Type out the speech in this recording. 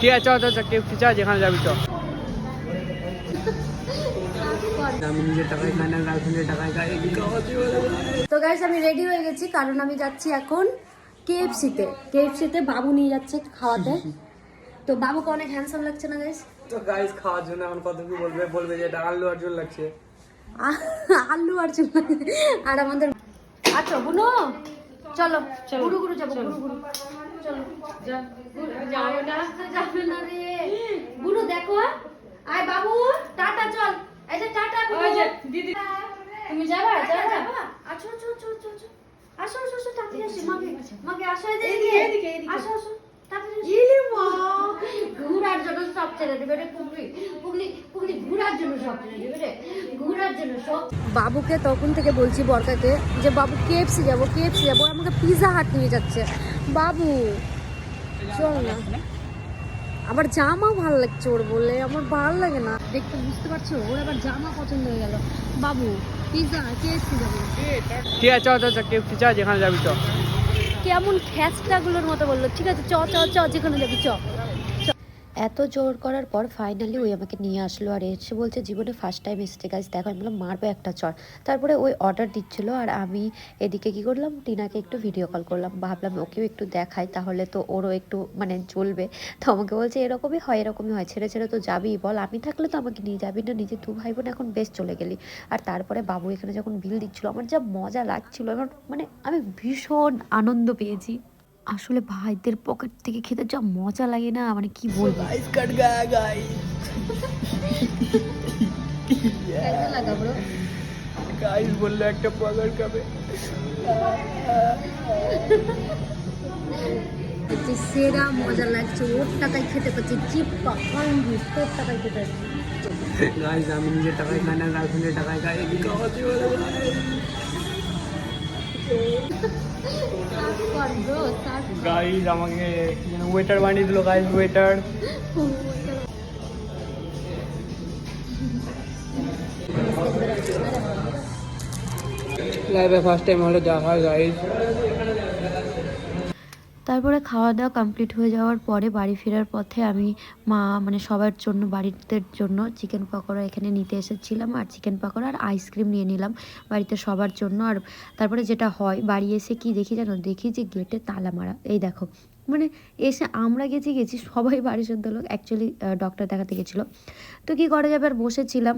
ঠিক আছে চ চ কেএফসি চা যেখানে যাবি চ। আমি নিজের টাকায় খাই না, গার্লফ্রেন্ডের টাকায় খাই। তো গাইস আমি রেডি হয়ে গেছি, কারণ আমি যাচ্ছি এখন কেএফসিতে বাবু নিয়ে যাচ্ছে খাওয়াতে। তো বাবুকে অনেক হ্যান্ডসাম লাগছে না গাইস? তো গাইস খাওয়ার জন্য এখন কত কি বলবে যে এটা আল্লু অর্জুন লাগছে। আল্লু অর্জুন। আর আমাদের আচ্ছা বুনো চলো গুরু গুরু যাবো, গুরু গুরু চলো। যাবে না রে বুনু, দেখো আয় বাবু টাটা চল। এই যে টাটা দিদি, তুমি যাবা যাবা? আচ্ছা আচ্ছা আচ্ছা আচ্ছা আচ্ছা আসো আসো আসো, তাড়াতাড়ি আসো। মাকে আসো, এদিকে আসো আসো তাড়াতাড়ি। ইলি মা ঘোরার জন্য সব ছেড়ে দেবে রে পুগলি, পুগলি পুগলি ঘোরার জন্য সব ছেড়ে দেবে রে, ঘোরার জন্য সব। বাবুকে তখন থেকে বলছি বরকাকে যে বাবু কেএফসি যাবো, আমাকে পিৎজা হাট নিয়ে যাচ্ছে। বাবু চল না, আবার জামা ভালো লাগছে ওর বলে, আমার ভালো লাগে না দেখতে, বুঝতে পারছো? ওর আবার জামা পছন্দ হয়ে গেল। বাবু পিৎজা কেএফসি যাবো। ঠিক আছে চ চ কেএফসি চা যেখানে যাবি চ। কেমন খ্যাচটাগুলোর মতো বললো, ঠিক আছে চ চ চ যেখানে যাবি চ। এত জোর করার পর ফাইনালি ওই আমাকে নিয়ে আসলো, আর এসে বলছে জীবনে ফার্স্ট টাইম এসছে গাইস দেখো। আমি বললাম মারবো একটা চর। তারপরে ওই অর্ডার দিচ্ছিলো, আর আমি এদিকে কি করলাম, টিনাকে একটু ভিডিও কল করলাম, ভাবলাম ওকেও একটু দেখাই, তাহলে তো ওরও একটু মানে চলবে। তো আমাকে বলছে এরকমই হয়, ছেড়ে ছেড়ে তো যাবিই বল, আমি থাকলে তো আমাকে নিয়ে যাবি না, নিজে দু ভাই বোন এখন বেশ চলে গেলি। আর তারপরে বাবু এখানে যখন বিল দিচ্ছিলো, আমার যা মজা লাগছিল, আমার মানে আমি ভীষণ আনন্দ পেয়েছি। আসলে ভাইদের পকেট থেকে খেতে যা মজা লাগে না, মানে কি বলবো। গাইস কাট গায়া গাইস, कैसा लगा ब्रो? গাইস বললো একটা পগার খাবে। সেরা মজা লাগছে, ওর টাকায় খেতে পাচ্ছি, চিপা খাঙ্গি তোর টাকায় খেতে পাচ্ছি। গাইস আমি নিজের টাকায় খাই না, গার্লফ্রেন্ডের টাকায় খাই। গাইস আমাকে ওয়েটার বানিয়ে দিল, গাইস ওয়েটার। লাইফে ফার্স্ট টাইম হলো দেখা গাইস। তারপরে খাওয়া দাওয়া কমপ্লিট হয়ে যাওয়ার পরে বাড়ি ফেরার পথে আমি মা মানে সবার জন্য, বাড়িতে জন্য চিকেন পকোড়া এখানে নিতে এসেছিলাম, আর চিকেন পকোড়া আর আইসক্রিম নিয়ে নিলাম বাড়িতে সবার জন্য। আর তারপরে যেটা হয়, বাড়ি এসে কি দেখি জানো, দেখি যে গেটে তালা মারা। এই দেখো মানে এসে আমরা গেছি সবাই বাড়ির সদ্য লোক, অ্যাকচুয়ালি ডক্টর দেখাতে গেছিলো। তো কি করা যাবে, আর বসেছিলাম।